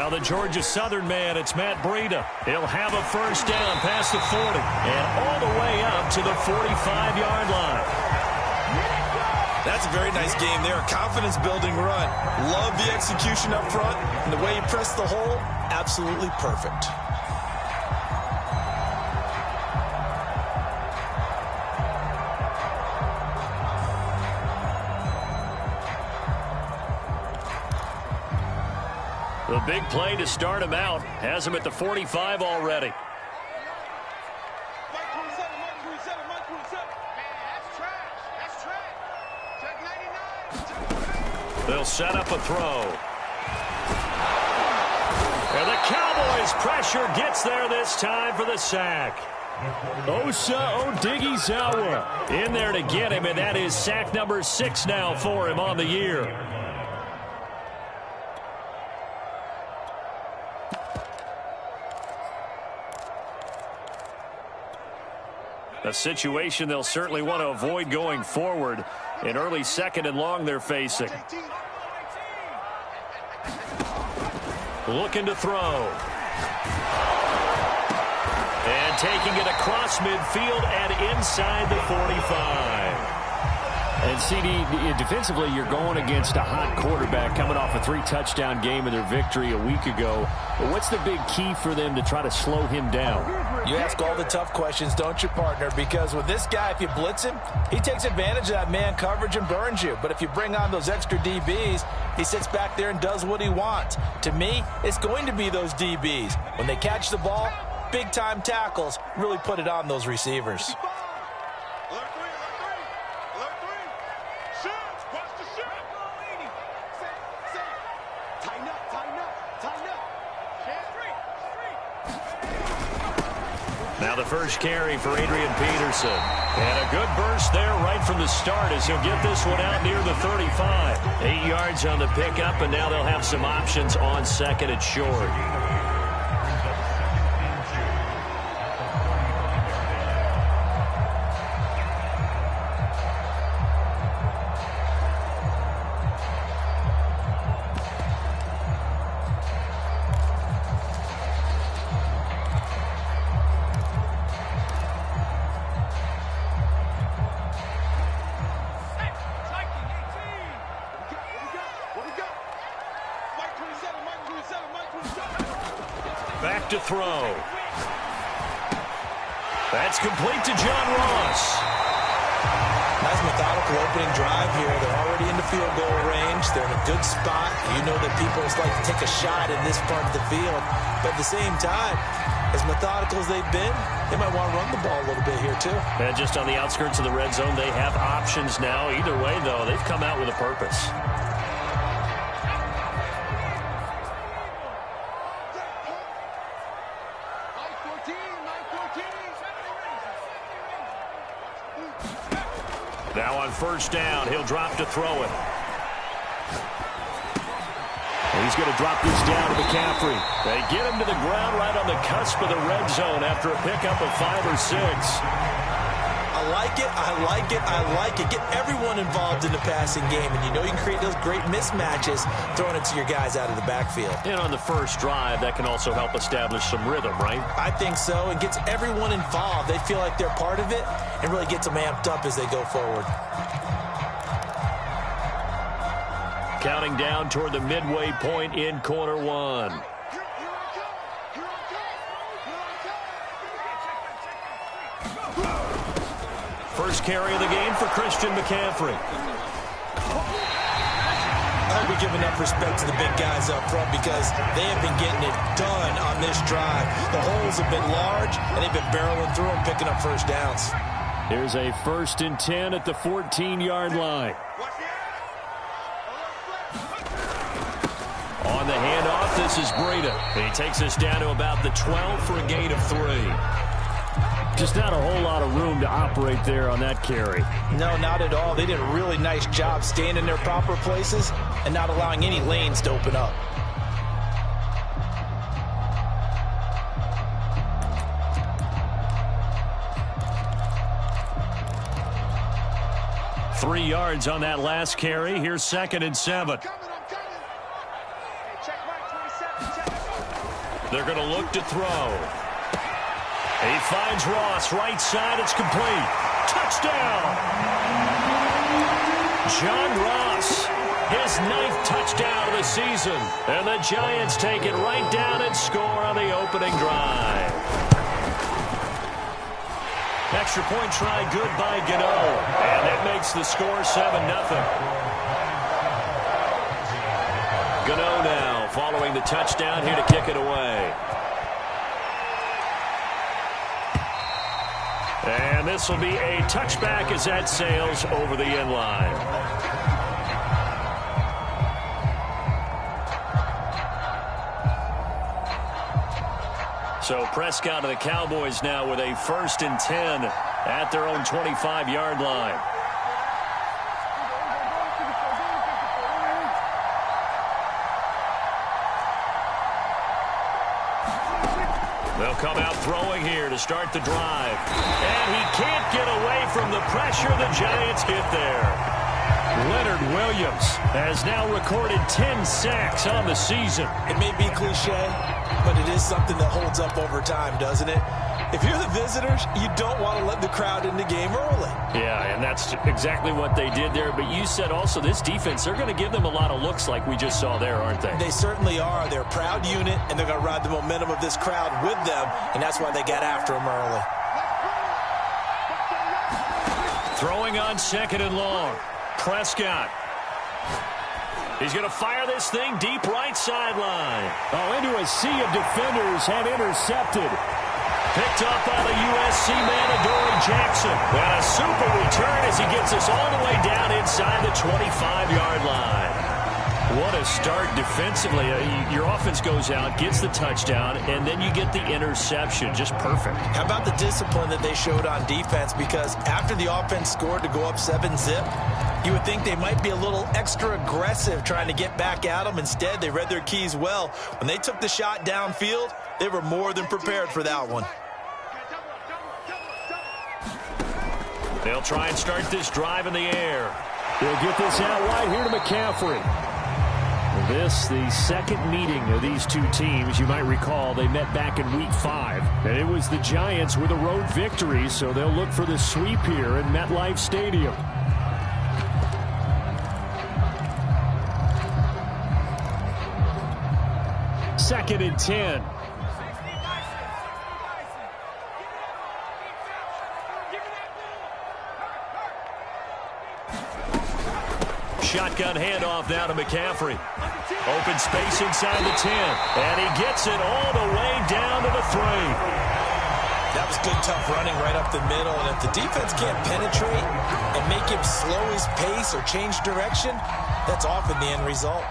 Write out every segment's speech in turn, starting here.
Now the Georgia Southern man, it's Matt Breida. He'll have a first down past the 40 and all the way up to the 45-yard line. That's a very nice game there. Confidence-building run. Love the execution up front. And the way he pressed the hole, absolutely perfect. The big play to start him out has him at the 45 already. They'll set up a throw. And the Cowboys' pressure gets there this time for the sack. Osa Odighizuwa in there to get him, and that is sack number 6 now for him on the year. A situation they'll certainly want to avoid going forward. An early 2nd and long they're facing. Looking to throw. And taking it across midfield and inside the 45. And, CD, defensively, you're going against a hot quarterback coming off a 3-touchdown game in their victory a week ago. But what's the big key for them to try to slow him down? You ask all the tough questions, don't you, partner? Because with this guy, if you blitz him, he takes advantage of that man coverage and burns you. But if you bring on those extra DBs, he sits back there and does what he wants. To me, it's going to be those DBs. When they catch the ball, big-time tackles really put it on those receivers. Now the first carry for Adrian Peterson. And a good burst there right from the start as he'll get this one out near the 35. 8 yards on the pickup, and now they'll have some options on 2nd and short. Back to throw. That's complete to John Ross. Nice methodical opening drive here. They're already in the field goal range. They're in a good spot. You know that people just like to take a shot in this part of the field. But at the same time, as methodical as they've been, they might want to run the ball a little bit here too. And just on the outskirts of the red zone, they have options now. Either way, though, they've come out with a purpose. Now on first down, he'll drop to throw it. He's going to drop this down to McCaffrey. They get him to the ground right on the cusp of the red zone after a pickup of 5 or 6. I like it, I like it, I like it. Get everyone involved in the passing game, and you know you can create those great mismatches throwing it to your guys out of the backfield. And on the first drive, that can also help establish some rhythm, right? I think so. It gets everyone involved. They feel like they're part of it and really gets them amped up as they go forward. Counting down toward the midway point in quarter 1. First carry of the game for Christian McCaffrey. I hope we give enough respect to the big guys up front because they have been getting it done on this drive. The holes have been large, and they've been barreling through them, picking up first downs. Here's a 1st and 10 at the 14-yard line. On the handoff, this is Breida. He takes us down to about the 12 for a gain of 3. Just not a whole lot of room to operate there on that carry. No, not at all. They did a really nice job staying in their proper places and not allowing any lanes to open up. Three yards on that last carry. Here's 2nd and 7. They're going to look to throw. He finds Ross, right side, it's complete. Touchdown! John Ross, his 9th touchdown of the season. And the Giants take it right down and score on the opening drive. Extra point try good by Gano. And that makes the score 7-0. Gano now following the touchdown here to kick it away. And this will be a touchback as that sails over the end line. So Prescott and the Cowboys now with a 1st and 10 at their own 25-yard line. They'll come out throwing here to start the drive. And he can't get away from the pressure the Giants get there. Leonard Williams has now recorded 10 sacks on the season. It may be cliche, but it is something that holds up over time, doesn't it? If you're the visitors, you don't want to let the crowd in the game early. Yeah, and that's exactly what they did there. But you said also this defense, they're going to give them a lot of looks like we just saw there, aren't they? They certainly are. They're a proud unit, and they're going to ride the momentum of this crowd with them, and that's why they got after them early. Throwing on 2nd and long. Prescott. He's going to fire this thing deep right sideline. Oh, into a sea of defenders and intercepted. Picked up by the USC man, Adoree Jackson. And a super return as he gets us all the way down inside the 25-yard line. What a start defensively. Your offense goes out, gets the touchdown, and then you get the interception. Just perfect. How about the discipline that they showed on defense? Because after the offense scored to go up 7-zip, you would think they might be a little extra aggressive trying to get back at them. Instead, they read their keys well. When they took the shot downfield, they were more than prepared for that one. They'll try and start this drive in the air. They'll get this out wide here to McCaffrey. This, the second meeting of these two teams. You might recall they met back in Week 5. And it was the Giants with a road victory, so they'll look for the sweep here in MetLife Stadium. Second and 10. Shotgun handoff now to McCaffrey. Open space inside the 10. And he gets it all the way down to the 3. That was good, tough running right up the middle. And if the defense can't penetrate and make him slow his pace or change direction, that's often the end result.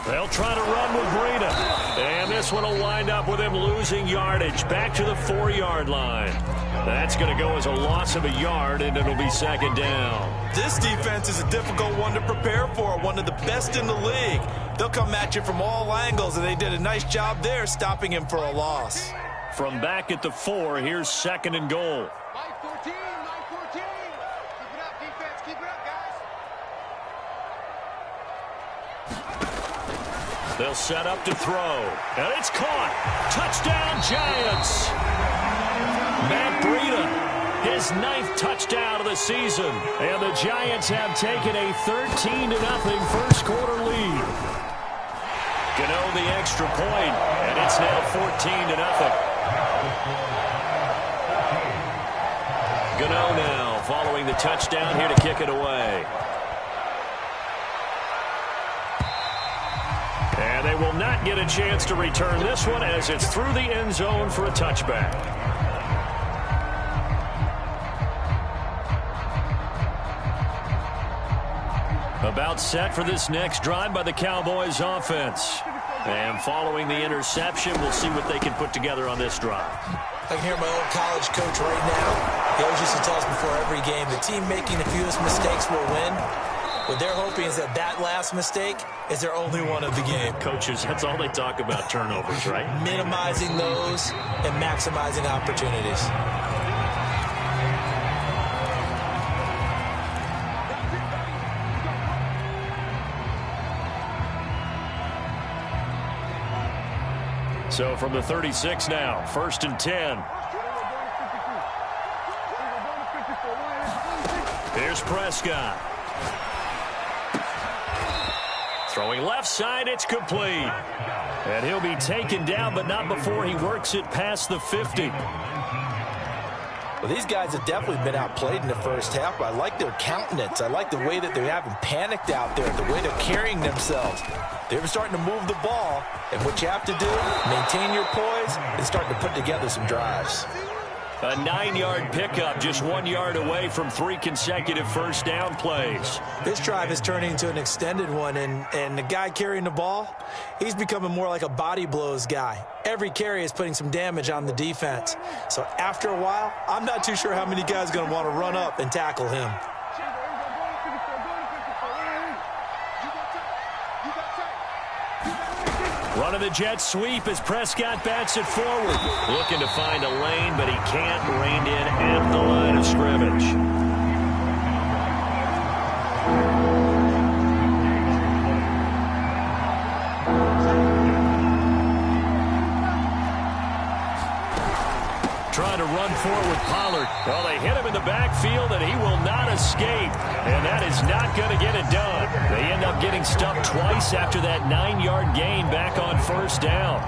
They'll try to run with Breida. And this one will wind up with him losing yardage back to the 4-yard line. That's going to go as a loss of a yard, and it'll be 2nd down. This defense is a difficult one to prepare for, one of the best in the league. They'll come at you from all angles, and they did a nice job there stopping him for a loss. From back at the 4, here's 2nd and goal. Line 14, line 14. Keep it up, defense. Keep it up, guys. They'll set up to throw. And it's caught. Touchdown, Giants. Matt Breida, his 9th touchdown of the season. And the Giants have taken a 13-0 first quarter lead. Gano the extra point, and it's now 14-0. Gano now following the touchdown here to kick it away. And they will not get a chance to return this one as it's through the end zone for a touchback. About set for this next drive by the Cowboys offense. And following the interception, we'll see what they can put together on this drive. I can hear my old college coach right now. He always used to tell us before every game, the team making the fewest mistakes will win. What they're hoping is that that last mistake is their only one of the game. Coaches, that's all they talk about, turnovers, right? Minimizing those and maximizing opportunities. So from the 36 now, 1st and 10. Here's Prescott. Throwing left side, it's complete. And he'll be taken down, but not before he works it past the 50. Well, these guys have definitely been outplayed in the first half, but I like their countenance. I like the way that they haven't panicked out there, the way they're carrying themselves. They're starting to move the ball, and what you have to do, maintain your poise and start to put together some drives. A 9-yard pickup, just 1 yard away from 3 consecutive first down plays. This drive is turning into an extended one, and the guy carrying the ball, he's becoming more like a body blows guy. Every carry is putting some damage on the defense. So after a while, I'm not too sure how many guys are going to want to run up and tackle him. Running the jet sweep as Prescott bats it forward. Looking to find a lane, but he can't. Reined in at the line of scrimmage. Trying to run forward with Pollard. Well, they hit him in the backfield, and he will not escape. And that is not going to get it done. They end up getting stuffed twice after that 9-yard gain back on first down.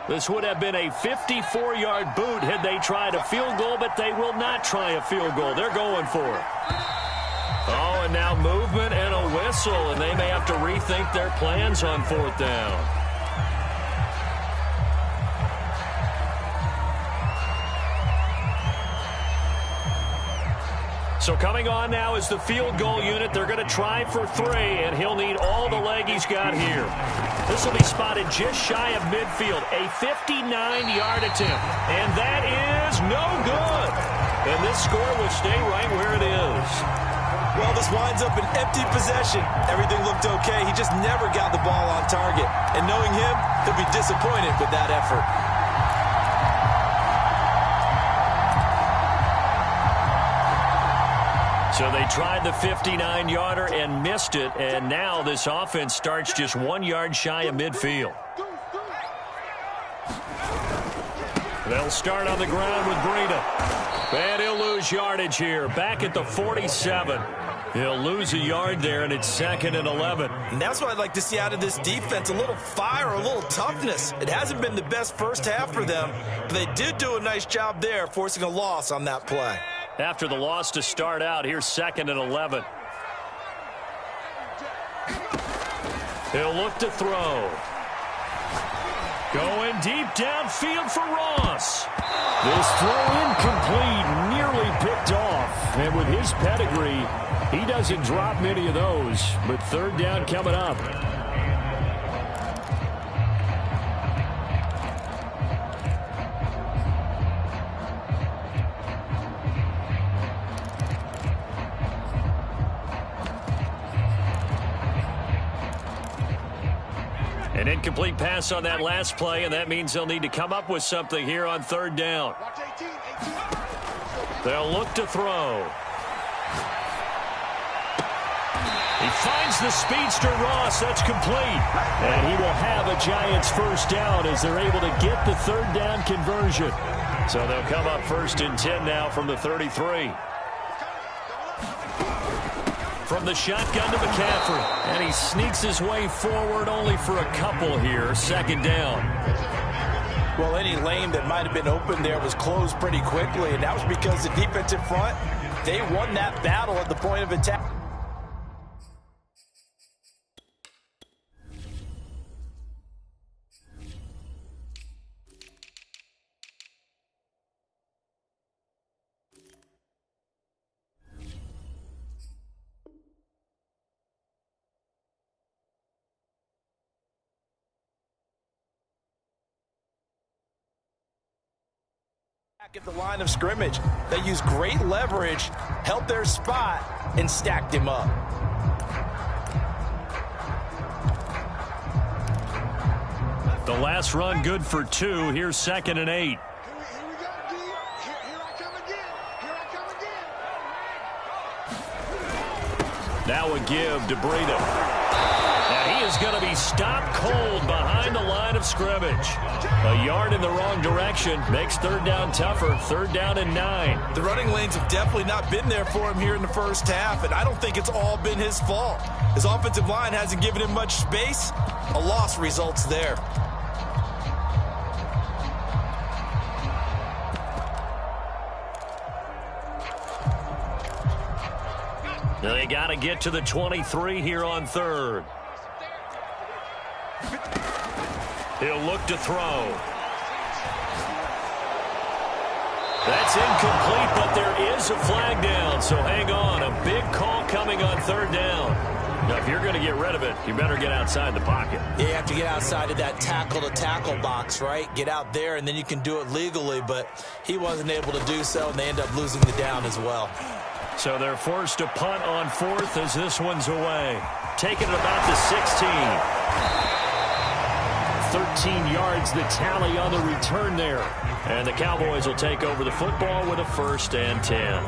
This would have been a 54-yard boot had they tried a field goal, but they will not try a field goal. They're going for it. Oh, and now movement and a whistle, and they may have to rethink their plans on 4th down. So coming on now is the field goal unit. They're going to try for 3, and he'll need all the leg he's got here. This will be spotted just shy of midfield. A 59-yard attempt, and that is no good. And this score will stay right where it is. Well, this winds up an empty possession. Everything looked okay. He just never got the ball on target. And knowing him, he'll be disappointed with that effort. So they tried the 59-yarder and missed it, and now this offense starts just 1 yard shy of midfield. They'll start on the ground with Breida. And he'll lose yardage here, back at the 47. He'll lose a yard there, and it's 2nd and 11. And that's what I'd like to see out of this defense, a little fire, a little toughness. It hasn't been the best first half for them, but they did do a nice job there, forcing a loss on that play. After the loss to start out, here's 2nd and 11. He'll look to throw. Going deep downfield for Ross. This throw incomplete, nearly picked off. And with his pedigree, he doesn't drop many of those. But 3rd down coming up. An incomplete pass on that last play, and that means they'll need to come up with something here on 3rd down. They'll look to throw. He finds the speedster Ross. That's complete. And he will have a Giants 1st down as they're able to get the 3rd down conversion. So they'll come up 1st and 10 now from the 33. From the shotgun to McCaffrey. And he sneaks his way forward only for a couple here. 2nd down. Well, any lane that might have been open there was closed pretty quickly, and that was because the defense in front, they won that battle at the point of attack. At the line of scrimmage, they used great leverage, held their spot, and stacked him up. The last run good for 2. Here's 2nd and 8. Here we go, D. Here I come again. Here I come again. Now a give to Breida. Now he is going to be stopped cold behind the line of scrimmage. A yard in the wrong direction makes 3rd down tougher. 3rd down and 9. The running lanes have definitely not been there for him here in the first half, and I don't think it's all been his fault. His offensive line hasn't given him much space. A loss results there. They got to get to the 23 here on 3rd. He'll look to throw. That's incomplete, but there is a flag down, so hang on. A big call coming on 3rd down. Now, if you're going to get rid of it, you better get outside the pocket. Yeah, you have to get outside of that tackle-to-tackle box, right? Get out there, and then you can do it legally, but he wasn't able to do so, and they end up losing the down as well. So they're forced to punt on 4th as this one's away. Taking it about the 16. 13 yards the tally on the return there. And the Cowboys will take over the football with a 1st and 10.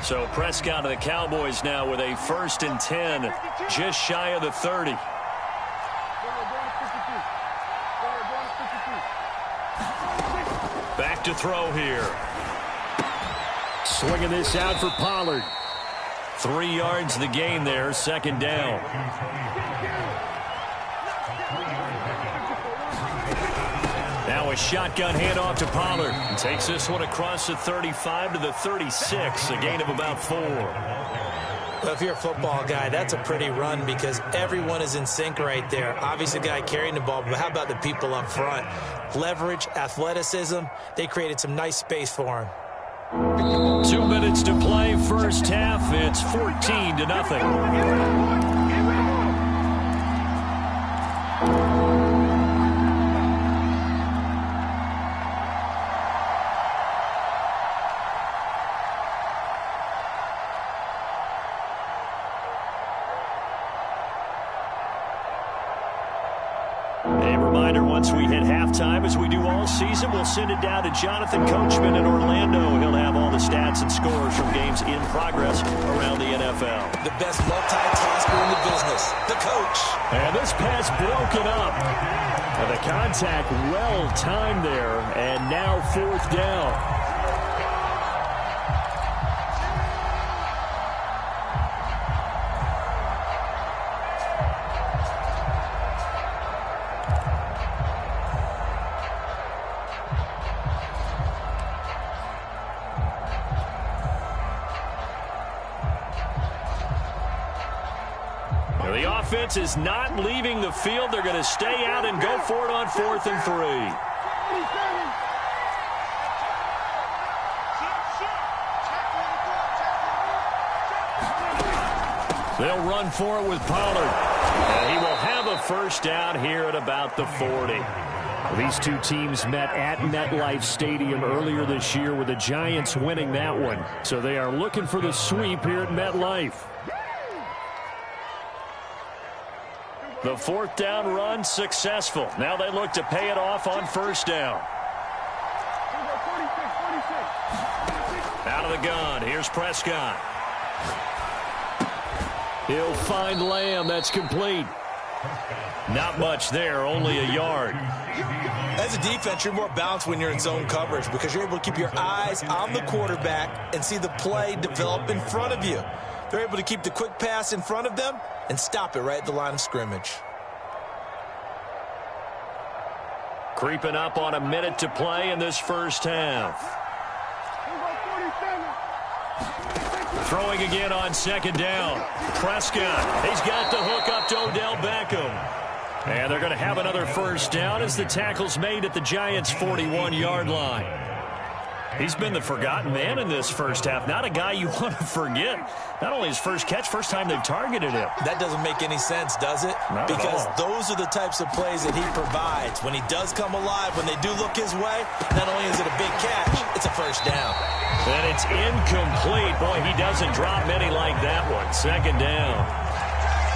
So Prescott of the Cowboys now with a 1st and 10, just shy of the 30. Back to throw here. Swinging this out for Pollard. 3 yards the gain there, 2nd down. Now a shotgun handoff to Pollard. And takes this one across the 35 to the 36, a gain of about 4. Well, if you're a football guy, that's a pretty run because everyone is in sync right there. Obviously, the guy carrying the ball, but how about the people up front? Leverage, athleticism, they created some nice space for him. 2 minutes to play, first half. It's 14-0. Once we hit halftime, as we do all season, we'll send it down to Jonathan Coachman in Orlando. He'll have all the stats and scores from games in progress around the NFL. The best multitasker in the business, the coach. And this pass broken up. And the contact well timed there, and now 4th down. The offense is not leaving the field. They're going to stay out and go for it on 4th and 3. They'll run for it with Pollard. And he will have a 1st down here at about the 40. These two teams met at MetLife Stadium earlier this year with the Giants winning that one. So they are looking for the sweep here at MetLife. The 4th down run successful. Now they look to pay it off on 1st down. Out of the gun. Here's Prescott. He'll find Lamb. That's complete. Not much there, only a yard. As a defense, you're more balanced when you're in zone coverage because you're able to keep your eyes on the quarterback and see the play develop in front of you. They're able to keep the quick pass in front of them and stop it right at the line of scrimmage. Creeping up on a minute to play in this first half. Throwing again on 2nd down. Prescott, he's got the hook up to Odell Beckham. And they're going to have another 1st down as the tackle's made at the Giants' 41-yard line. He's been the forgotten man in this first half. Not a guy you want to forget. Not only his first catch, first time they've targeted him. That doesn't make any sense, does it? Not because at all. those are the types of plays that he provides. When he does come alive, when they do look his way, not only is it a big catch, it's a first down. And it's incomplete. Boy, he doesn't drop many like that one. Second down.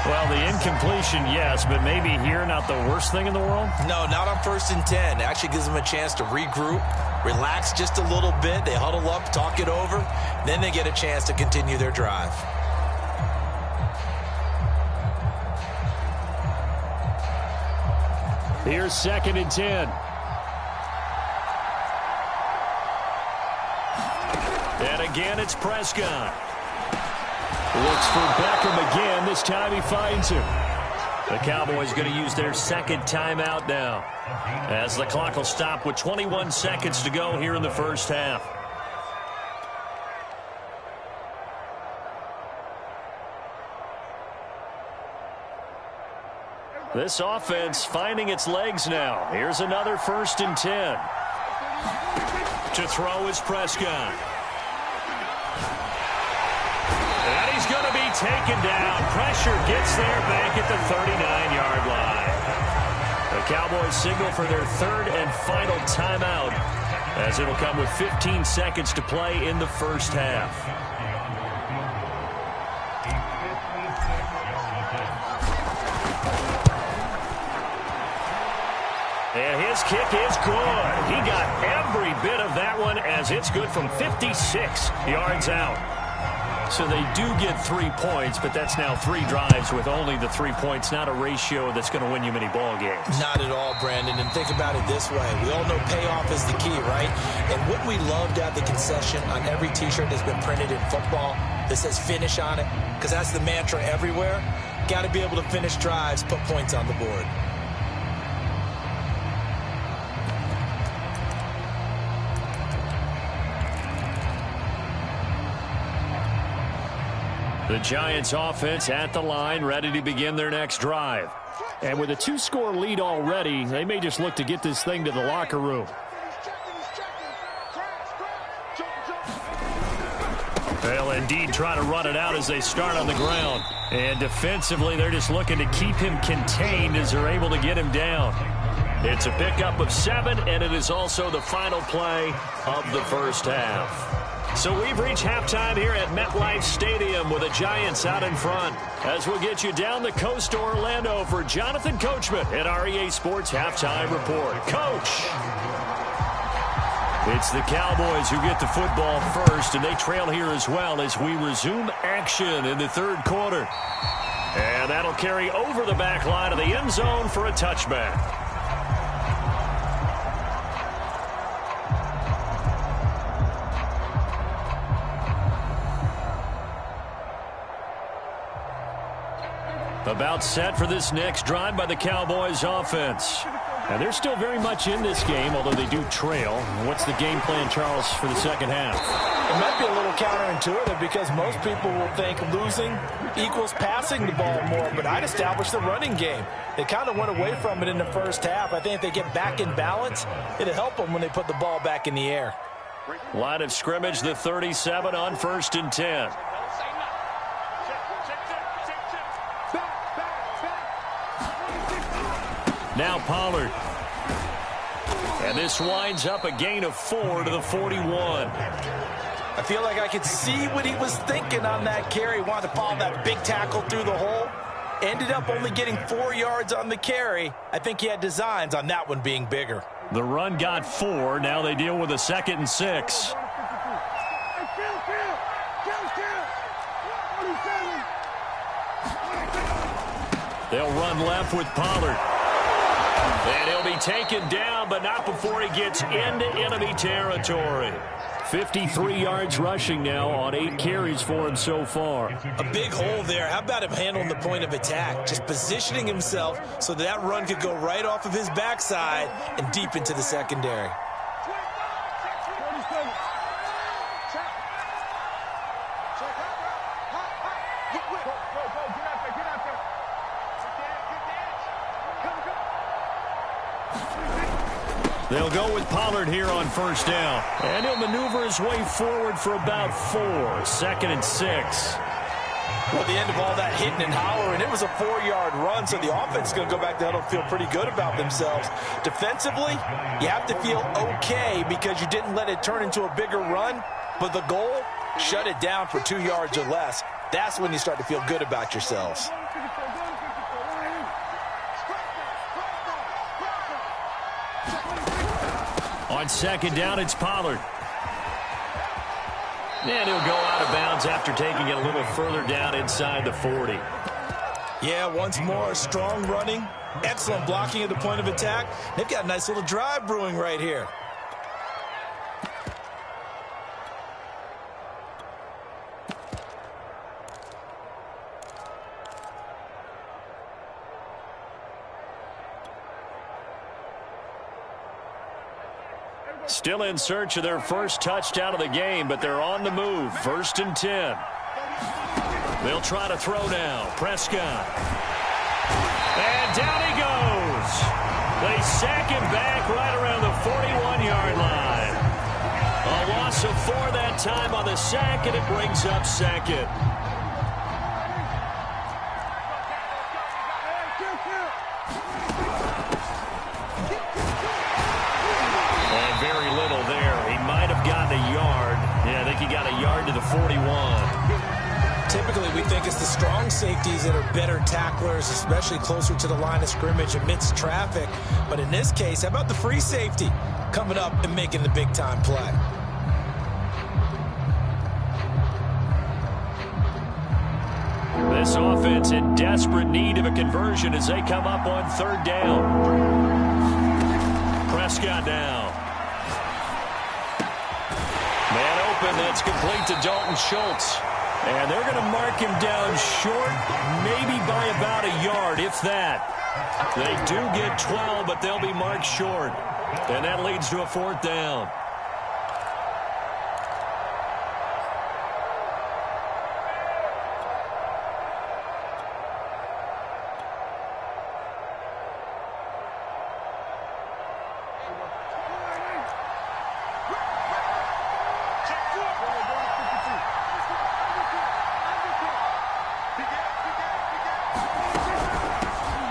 Well, the incompletion, yes, but maybe here not the worst thing in the world? No, not on 1st and 10. It actually gives them a chance to regroup, relax just a little bit. They huddle up, talk it over. Then they get a chance to continue their drive. Here's 2nd and 10. And again, it's Prescott. Looks for Beckham again. This time he finds him. The Cowboys going to use their second timeout now, as the clock will stop with 21 seconds to go here in the first half. This offense finding its legs now. Here's another 1st and 10. To throw is Prescott. And he's going to be taken down. Pressure gets there back at the 39-yard line. The Cowboys signal for their third and final timeout, as it'll come with 15 seconds to play in the first half. And his kick is good. He got every bit of that one, as it's good from 56 yards out. So they do get 3 points, but that's now 3 drives with only the 3 points, not a ratio that's going to win you many ball games. Not at all, Brandon. And think about it this way. We all know payoff is the key, right? And wouldn't we love to have the concession on every T-shirt that's been printed in football that says finish on it? Because that's the mantra everywhere. Got to be able to finish drives, put points on the board. The Giants offense at the line, ready to begin their next drive. And with a 2-score lead already, they may just look to get this thing to the locker room. They'll indeed try to run it out as they start on the ground. And defensively, they're just looking to keep him contained as they're able to get him down. It's a pickup of 7, and it is also the final play of the first half. So we've reached halftime here at MetLife Stadium with the Giants out in front. As we'll get you down the coast to Orlando for Jonathan Coachman at our EA Sports Halftime Report. Coach! It's the Cowboys who get the football first, and they trail here as well as we resume action in the third quarter. And that'll carry over the back line of the end zone for a touchback. About set for this next drive by the Cowboys offense. And they're still very much in this game, although they do trail. What's the game plan, Charles, for the second half? It might be a little counterintuitive because most people will think losing equals passing the ball more, but I'd establish the running game. They kind of went away from it in the first half. I think if they get back in balance, it'll help them when they put the ball back in the air. Line of scrimmage, the 37 on 1st and 10. Now Pollard. And this winds up a gain of 4 to the 41. I feel like I could see what he was thinking on that carry. Wanted to follow that big tackle through the hole. Ended up only getting 4 yards on the carry. I think he had designs on that one being bigger. The run got 4. Now they deal with a 2nd and 6. They'll run left with Pollard. And he'll be taken down, but not before he gets into enemy territory. 53 yards rushing now on 8 carries for him so far. A big hole there. How about him handling the point of attack? Just positioning himself so that run could go right off of his backside and deep into the secondary. They'll go with Pollard here on first down. And he'll maneuver his way forward for about 4. 2nd and 6. Well, at the end of all that hitting and hollering, it was a 4-yard run, so the offense is going to go back to huddle and feel pretty good about themselves. Defensively, you have to feel okay because you didn't let it turn into a bigger run, but the goal, shut it down for 2 yards or less. That's when you start to feel good about yourselves. On 2nd down, it's Pollard. And he'll go out of bounds after taking it a little further down inside the 40. Yeah, once more, strong running, excellent blocking at the point of attack. They've got a nice little drive brewing right here. Still in search of their first touchdown of the game, but they're on the move. 1st and 10. They'll try to throw now. Prescott. And down he goes. They sack him back right around the 41-yard line. A loss of 4 that time on the sack, and it brings up 2nd. He got a yard to the 41. Typically, we think it's the strong safeties that are better tacklers, especially closer to the line of scrimmage amidst traffic. But in this case, how about the free safety coming up and making the big-time play? This offense in desperate need of a conversion as they come up on 3rd down. Prescott now. Man open, that's complete to Dalton Schultz. And they're going to mark him down short, maybe by about a yard, if that. They do get 12, but they'll be marked short. And that leads to a 4th down.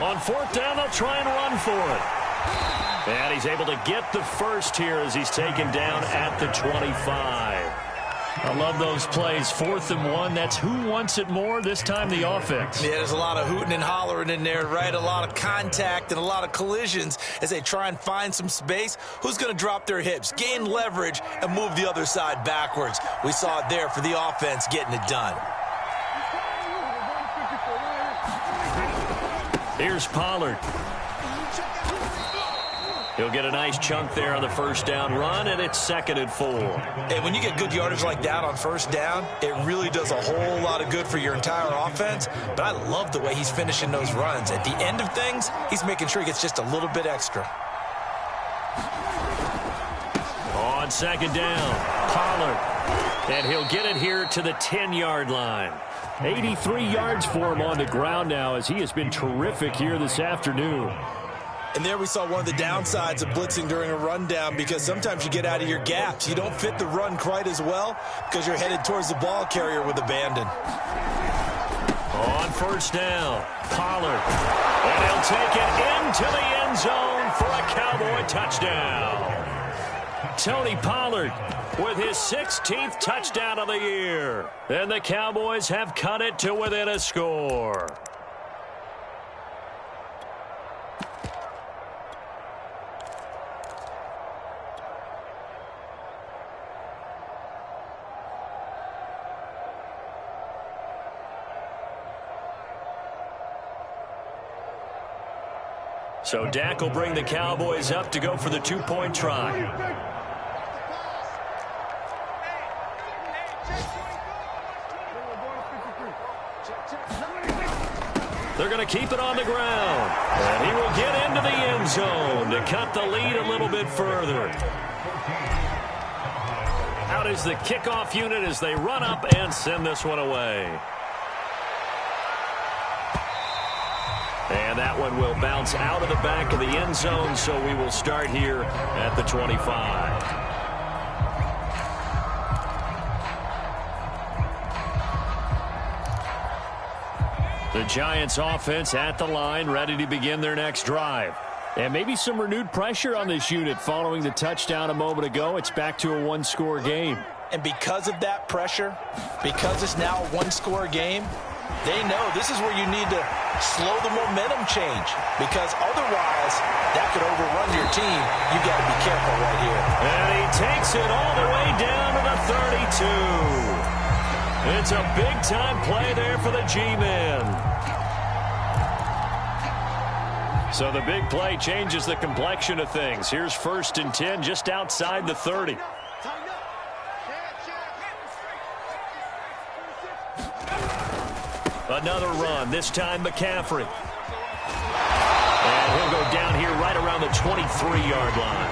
On 4th down, they'll try and run for it. And he's able to get the first here as he's taken down at the 25. I love those plays. 4th and 1, that's who wants it more, this time the offense. Yeah, there's a lot of hooting and hollering in there, right? A lot of contact and a lot of collisions as they try and find some space. Who's going to drop their hips, gain leverage, and move the other side backwards? We saw it there for the offense getting it done. Here's Pollard. He'll get a nice chunk there on the 1st down run, and it's 2nd and 4. And when you get good yardage like that on 1st down, it really does a whole lot of good for your entire offense. But I love the way he's finishing those runs. At the end of things, he's making sure he gets just a little bit extra. On 2nd down, Pollard. And he'll get it here to the 10-yard line. 83 yards for him on the ground now as he has been terrific here this afternoon. And there we saw one of the downsides of blitzing during a rundown, because sometimes you get out of your gaps. You don't fit the run quite as well because you're headed towards the ball carrier with abandon. On 1st down, Pollard. And he'll take it into the end zone for a Cowboy touchdown. Tony Pollard with his 16th touchdown of the year. And the Cowboys have cut it to within a score. So Dak will bring the Cowboys up to go for the 2-point try. They're going to keep it on the ground. And he will get into the end zone to cut the lead a little bit further. Out is the kickoff unit as they run up and send this one away. And that one will bounce out of the back of the end zone, so we will start here at the 25. The Giants offense at the line, ready to begin their next drive. And maybe some renewed pressure on this unit following the touchdown a moment ago. It's back to a one-score game. And because of that pressure, because it's now a one-score game, they know this is where you need to slow the momentum change, because otherwise that could overrun your team. You got to be careful right here. And he takes it all the way down to the 32. It's a big-time play there for the G-men. So the big play changes the complexion of things. Here's 1st and 10 just outside the 30. Another run, this time McCaffrey. And he'll go down here right around the 23-yard line.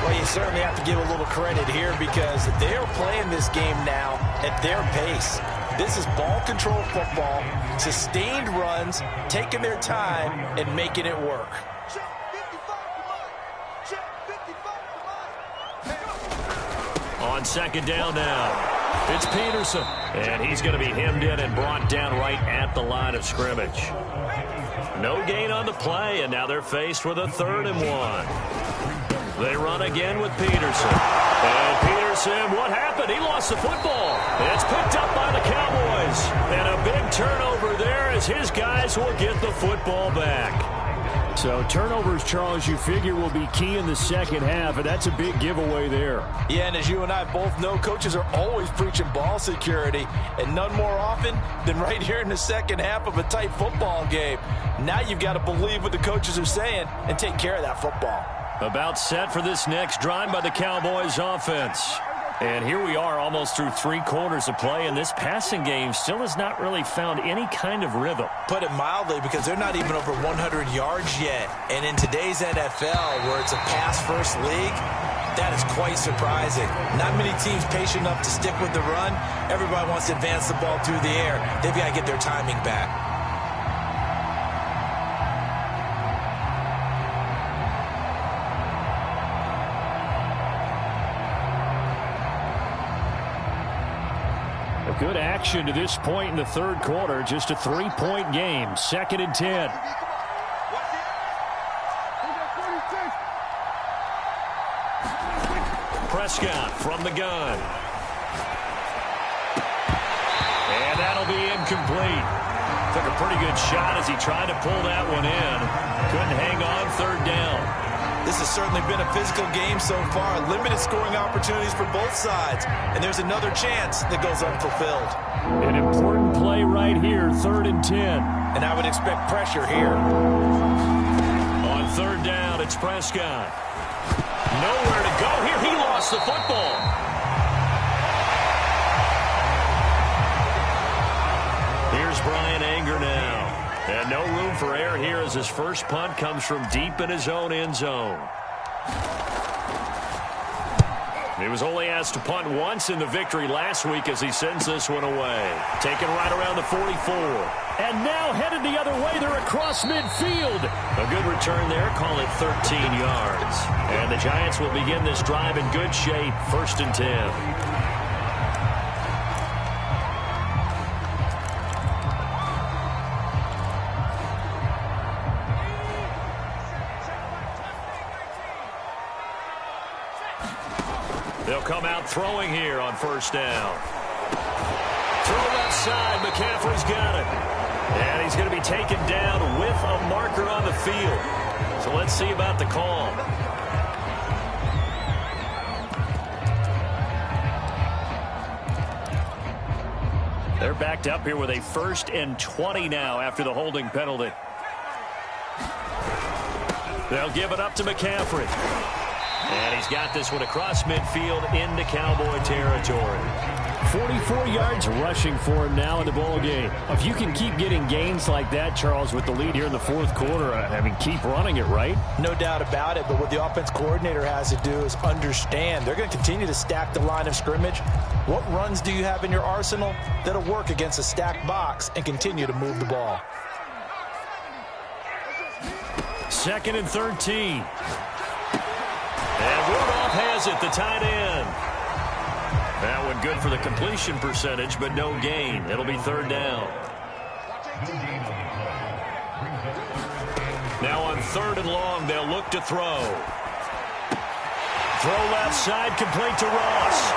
Well, you certainly have to give a little credit here, because they're playing this game now at their pace. This is ball control football, sustained runs, taking their time and making it work. On 2nd down now. It's Peterson, and he's going to be hemmed in and brought down right at the line of scrimmage. No gain on the play, and now they're faced with a 3rd and 1. They run again with Peterson. And Peterson, what happened? He lost the football. It's picked up by the Cowboys. And a big turnover there as his guys will get the football back. So turnovers, Charles, you figure will be key in the second half, and that's a big giveaway there. Yeah, and as you and I both know, coaches are always preaching ball security, and none more often than right here in the second half of a tight football game. Now you've got to believe what the coaches are saying and take care of that football. About set for this next drive by the Cowboys offense. And here we are almost through 3 quarters of play, and this passing game still has not really found any kind of rhythm. Put it mildly, because they're not even over 100 yards yet. And in today's NFL, where it's a pass-first league, that is quite surprising. Not many teams patient enough to stick with the run. Everybody wants to advance the ball through the air. They've got to get their timing back. Good action to this point in the 3rd quarter. Just a 3-point game. 2nd and 10. Prescott from the gun. And that'll be incomplete. Took a pretty good shot as he tried to pull that one in. Couldn't hang on 3rd down. This has certainly been a physical game so far. Limited scoring opportunities for both sides. And there's another chance that goes unfulfilled. An important play right here, 3rd and 10. And I would expect pressure here. On 3rd down, it's Prescott. Nowhere to go here. He lost the football. Here's Brian Anger now. And no room for error here as his first punt comes from deep in his own end zone. He was only asked to punt once in the victory last week as he sends this one away. Taken right around the 44. And now headed the other way. They're across midfield. A good return there. Call it 13 yards. And the Giants will begin this drive in good shape. 1st and 10. They'll come out throwing here on 1st down. Throw left side. McCaffrey's got it. And he's going to be taken down with a marker on the field. So let's see about the call. They're backed up here with a 1st and 20 now after the holding penalty. They'll give it up to McCaffrey. And he's got this one across midfield into Cowboy territory. 44 yards rushing for him now in the ball game. If you can keep getting gains like that, Charles, with the lead here in the 4th quarter, I mean, keep running it, right? No doubt about it, but what the offense coordinator has to do is understand they're going to continue to stack the line of scrimmage. What runs do you have in your arsenal that'll work against a stacked box and continue to move the ball? 2nd and 13. And Rudolph has it, the tight end. That one good for the completion percentage, but no gain. It'll be 3rd down. Now on 3rd and long, they'll look to throw. Throw left side, complete to Ross.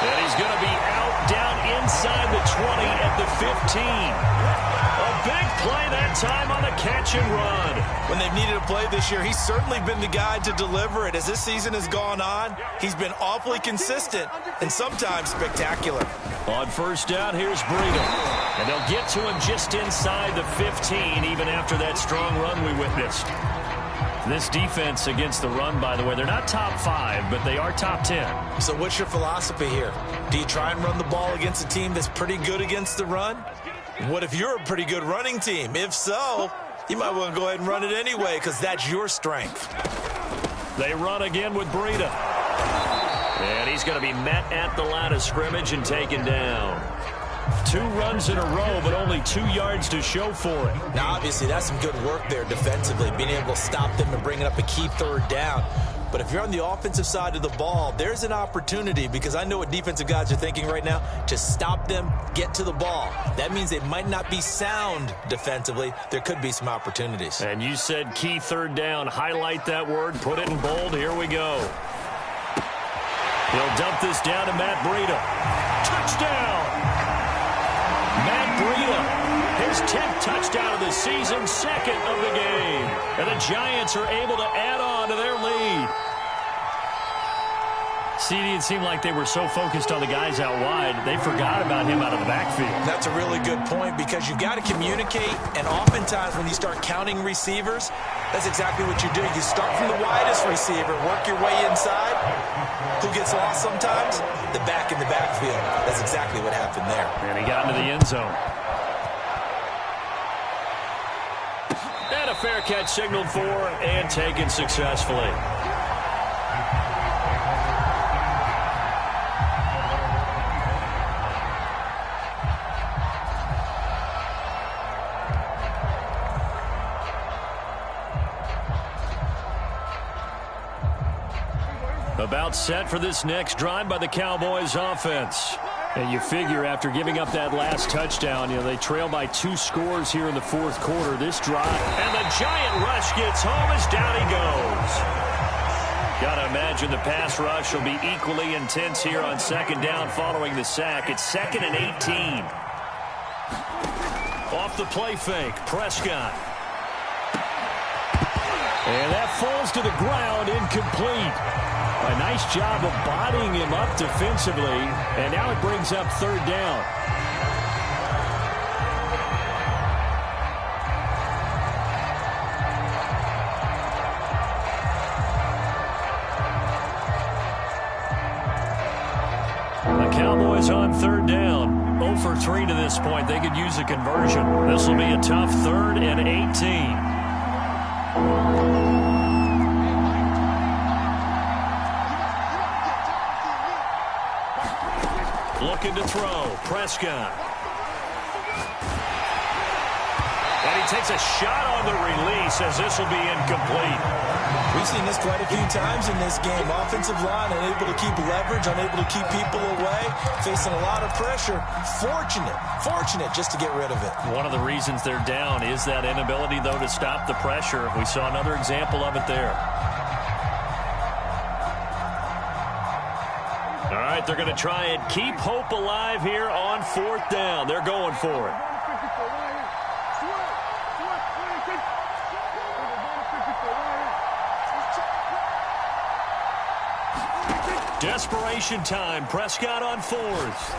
And he's going to be out down inside the 20 at the 15. A big play that time on the catch and run. When they've needed a play this year, he's certainly been the guy to deliver it. As this season has gone on, he's been awfully consistent and sometimes spectacular. On 1st down, here's Breida. And they'll get to him just inside the 15, even after that strong run we witnessed. This defense against the run, by the way, they're not top 5, but they are top 10. So what's your philosophy here? Do you try and run the ball against a team that's pretty good against the run? What if you're a pretty good running team? If so, you might want to go ahead and run it anyway because that's your strength. They run again with Breida. And he's going to be met at the line of scrimmage and taken down. 2 runs in a row, but only 2 yards to show for it. Now, obviously, that's some good work there defensively, being able to stop them and bringing up a key 3rd down. But if you're on the offensive side of the ball, there's an opportunity, because I know what defensive guys are thinking right now, to stop them, get to the ball. That means they might not be sound defensively. There could be some opportunities. And you said key 3rd down. Highlight that word, put it in bold. Here we go. He'll dump this down to Matt Breida. Touchdown! Matt Breida, his 10th touchdown of the season, 2nd of the game. And the Giants are able to add on to their lead. CD, it seemed like they were so focused on the guys out wide, they forgot about him out of the backfield. That's a really good point, because you've got to communicate, and oftentimes when you start counting receivers, that's exactly what you do. You start from the widest receiver, work your way inside. Who gets lost sometimes? The back in the backfield. That's exactly what happened there. And he got into the end zone. And a fair catch signaled for and taken successfully. About set for this next drive by the Cowboys offense. And you figure after giving up that last touchdown, they trail by 2 scores here in the 4th quarter. This drive, and the giant rush gets home as down he goes. Got to imagine the pass rush will be equally intense here on 2nd down following the sack. It's 2nd and 18. Off the play fake, Prescott. And that falls to the ground, incomplete. A nice job of bodying him up defensively, and now it brings up 3rd down. The Cowboys on 3rd down. 0 for 3 to this point. They could use a conversion. This will be a tough 3rd and 18. Looking to throw. Prescott. And he takes a shot on the release as this will be incomplete. We've seen this quite a few times in this game. Offensive line unable to keep leverage, unable to keep people away, facing a lot of pressure. Fortunate just to get rid of it. One of the reasons they're down is that inability, though, to stop the pressure. We saw another example of it there. All right, they're going to try and keep hope alive here on 4th down. They're going for it. Desperation time. Prescott on 4th.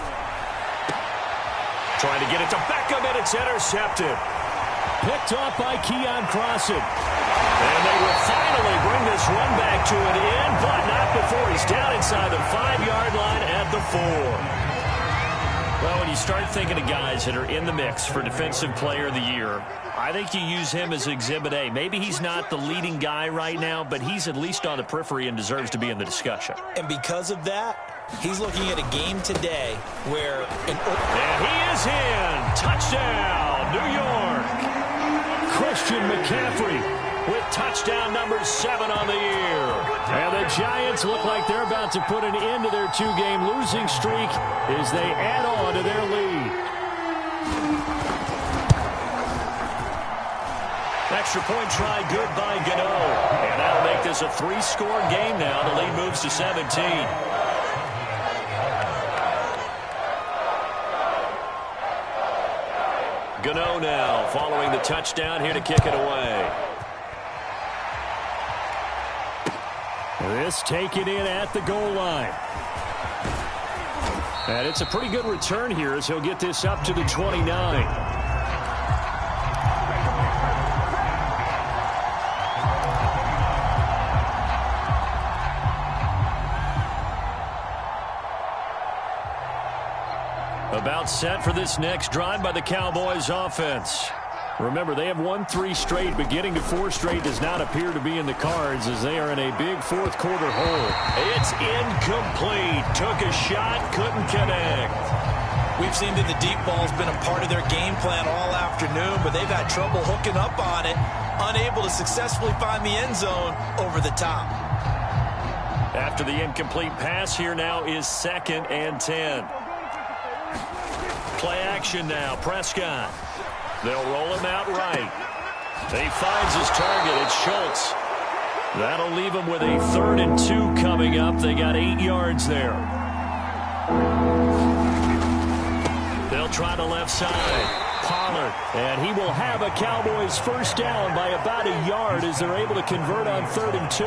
Trying to get it to Beckham, and it's intercepted. Picked off by Keon Crossen. And they will finally bring this run back to an end, but not before he's down inside the 5-yard line at the 4. Well, when you start thinking of guys that are in the mix for Defensive Player of the Year, I think you use him as Exhibit A. Maybe he's not the leading guy right now, but he's at least on the periphery and deserves to be in the discussion. And because of that, he's looking at a game today where... And he is in! Touchdown, New York! Christian McCaffrey with touchdown number 7 on the year. And the Giants look like they're about to put an end to their 2-game losing streak as they add on to their lead. Extra point try good by Gano. And that'll make this a 3-score game now. The lead moves to 17. Gano now following the touchdown here to kick it away. This taken in at the goal line. And it's a pretty good return here as he'll get this up to the 29. About set for this next drive by the Cowboys offense. Remember, they have won 3 straight, but getting to 4 straight does not appear to be in the cards as they are in a big fourth-quarter hole. It's incomplete. Took a shot, couldn't connect. We've seen that the deep ball's been a part of their game plan all afternoon, but they've had trouble hooking up on it, unable to successfully find the end zone over the top. After the incomplete pass, here now is 2nd and 10. Play action now, Prescott. They'll roll him out right. He finds his target. It's Schultz. That'll leave him with a 3rd and 2 coming up. They got 8 yards there. They'll try the left side. Pollard. And he will have a Cowboys first down by about a yard as they're able to convert on 3rd and 2.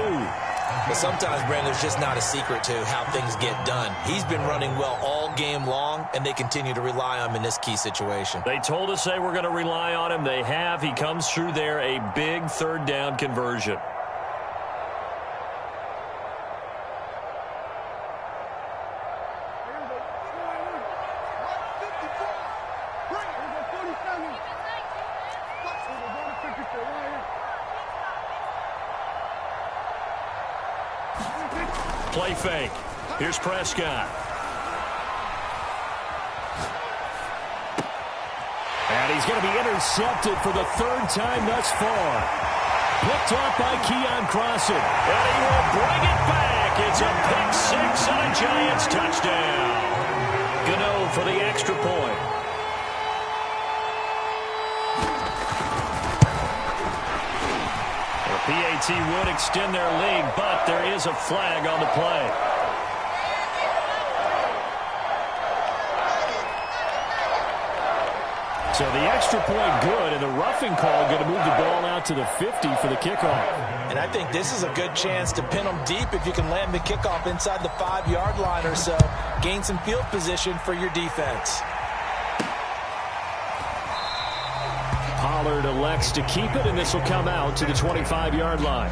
But sometimes, Brandon, there's just not a secret to how things get done. He's been running well all game long, and they continue to rely on him in this key situation. They told us they were going to rely on him. They have. He comes through there, a big 3rd down conversion. Play fake. Here's Prescott. And he's going to be intercepted for the 3rd time thus far. Picked off by Keon Crossan. And he will bring it back. It's a pick 6 and a Giants touchdown. Gano for the extra point. PAT would extend their lead, but there is a flag on the play. So the extra point good, and the roughing call going to move the ball out to the 50 for the kickoff. And I think this is a good chance to pin them deep if you can land the kickoff inside the 5-yard line or so. Gain some field position for your defense. Pollard elects to keep it, and this will come out to the 25-yard line.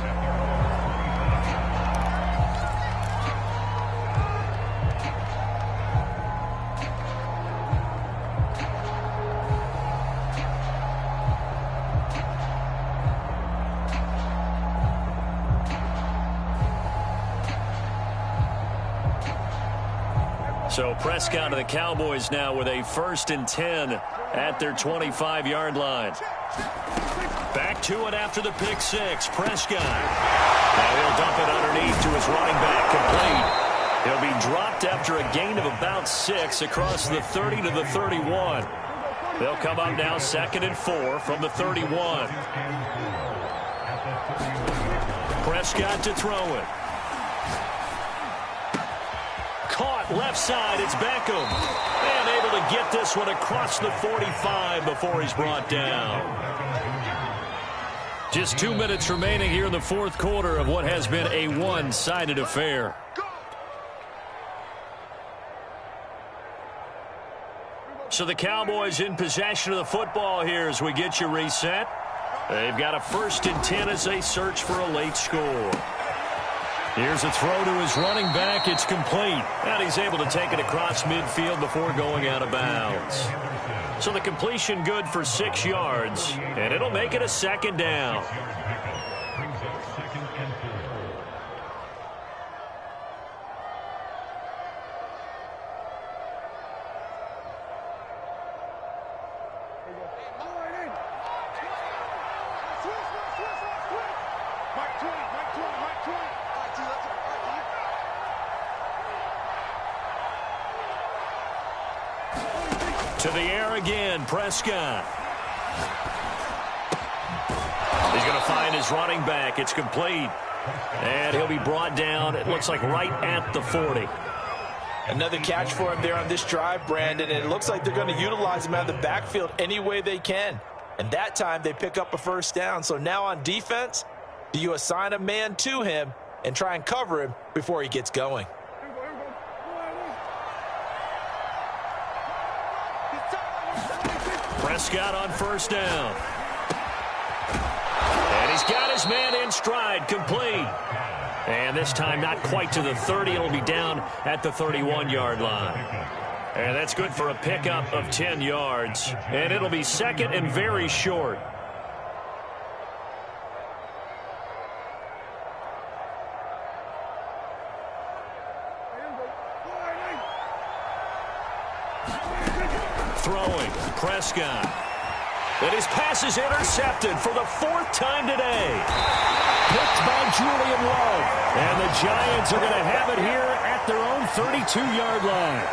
So Prescott of the Cowboys now with a 1st and 10 at their 25-yard line. Back to it after the pick 6. Prescott. Now he'll dump it underneath to his running back, complete. He'll be dropped after a gain of about 6 across the 30 to the 31. They'll come up now 2nd and 4 from the 31. Prescott to throw it. Caught left side. It's Beckham. And able to get this one across the 45 before he's brought down. Just 2 minutes remaining here in the 4th quarter of what has been a one-sided affair. So the Cowboys in possession of the football here as we get you reset. They've got a 1st and 10 as they search for a late score. Here's a throw to his running back. It's complete. And he's able to take it across midfield before going out of bounds. So the completion good for 6 yards. And it'll make it a 2nd down. To the air again, Prescott. He's going to find his running back. It's complete. And he'll be brought down, it looks like, right at the 40. Another catch for him there on this drive, Brandon, and it looks like they're going to utilize him out of the backfield any way they can. And that time they pick up a first down. So now on defense, do you assign a man to him and try and cover him before he gets going? Prescott on first down. And he's got his man in stride, complete. And this time not quite to the 30. It'll be down at the 31-yard line. And that's good for a pickup of 10 yards. And it'll be second and very short. Throwing, Prescott. And his pass is intercepted for the fourth time today. Picked by Julian Love. And the Giants are going to have it here at their own 32-yard line.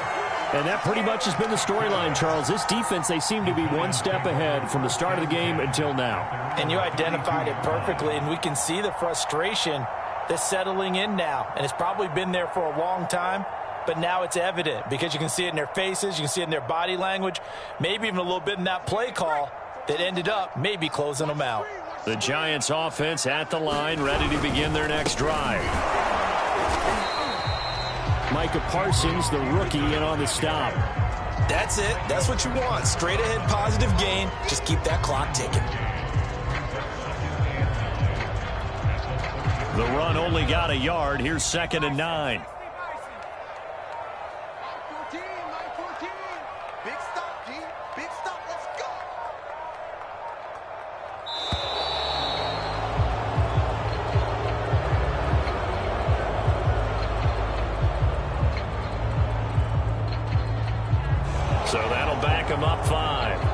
And that pretty much has been the storyline, Charles. This defense, they seem to be one step ahead from the start of the game until now. And you identified it perfectly, and we can see the frustration that's settling in now. And it's probably been there for a long time, but now it's evident because you can see it in their faces, you can see it in their body language, maybe even a little bit in that play call that ended up maybe closing them out. The Giants offense at the line, ready to begin their next drive. Micah Parsons, the rookie, in on the stop. That's it. That's what you want. Straight ahead positive gain. Just keep that clock ticking. The run only got a yard. Here's 2nd and 9. Big stop, G. Big stop. Let's go. So that'll back him up 5.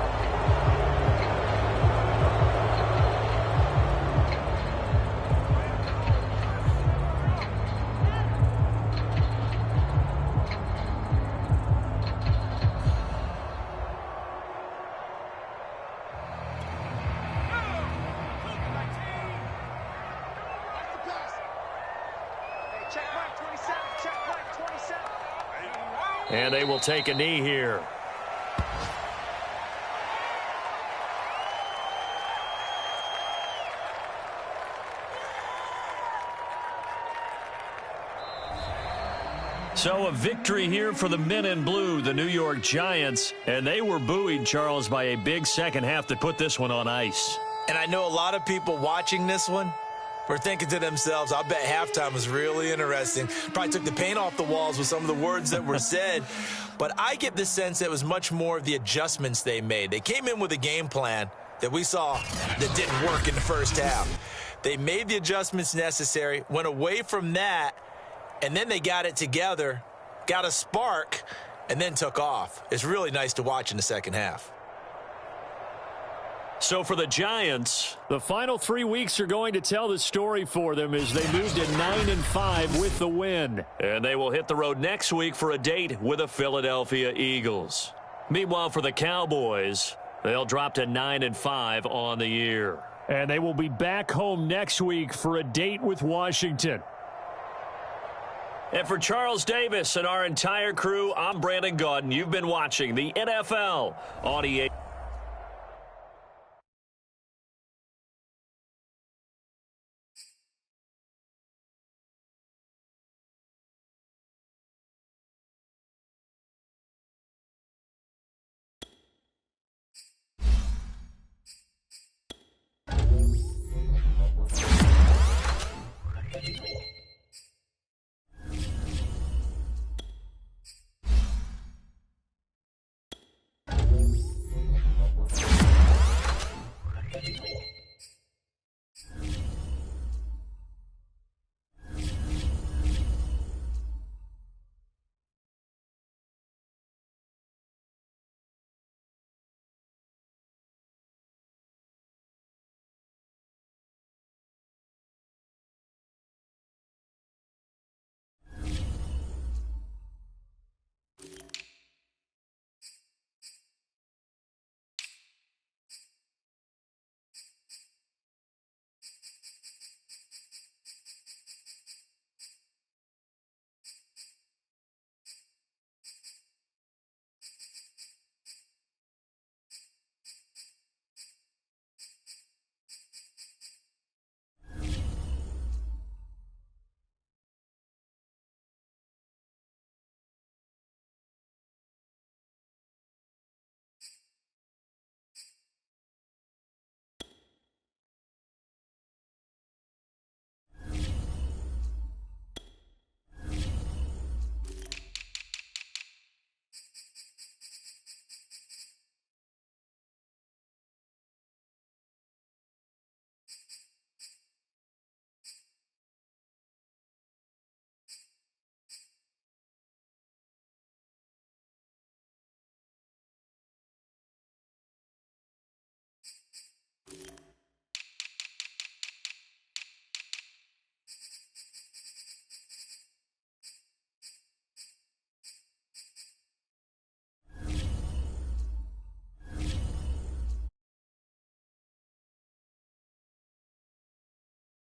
And they will take a knee here. So a victory here for the men in blue, the New York Giants. And they were buoyed, Charles, by a big second half that put this one on ice. And I know a lot of people watching this one were thinking to themselves, I bet halftime was really interesting. Probably took the paint off the walls with some of the words that were said. But I get the sense that it was much more of the adjustments they made. They came in with a game plan that we saw that didn't work in the first half. They made the adjustments necessary, went away from that, and then they got it together, got a spark, and then took off. It's really nice to watch in the second half. So for the Giants, the final 3 weeks are going to tell the story for them as they moved to 9-5 with the win. And they will hit the road next week for a date with the Philadelphia Eagles. Meanwhile, for the Cowboys, they'll drop to 9-5 on the year. And they will be back home next week for a date with Washington. And for Charles Davis and our entire crew, I'm Brandon Gaudin. You've been watching the NFL on EA.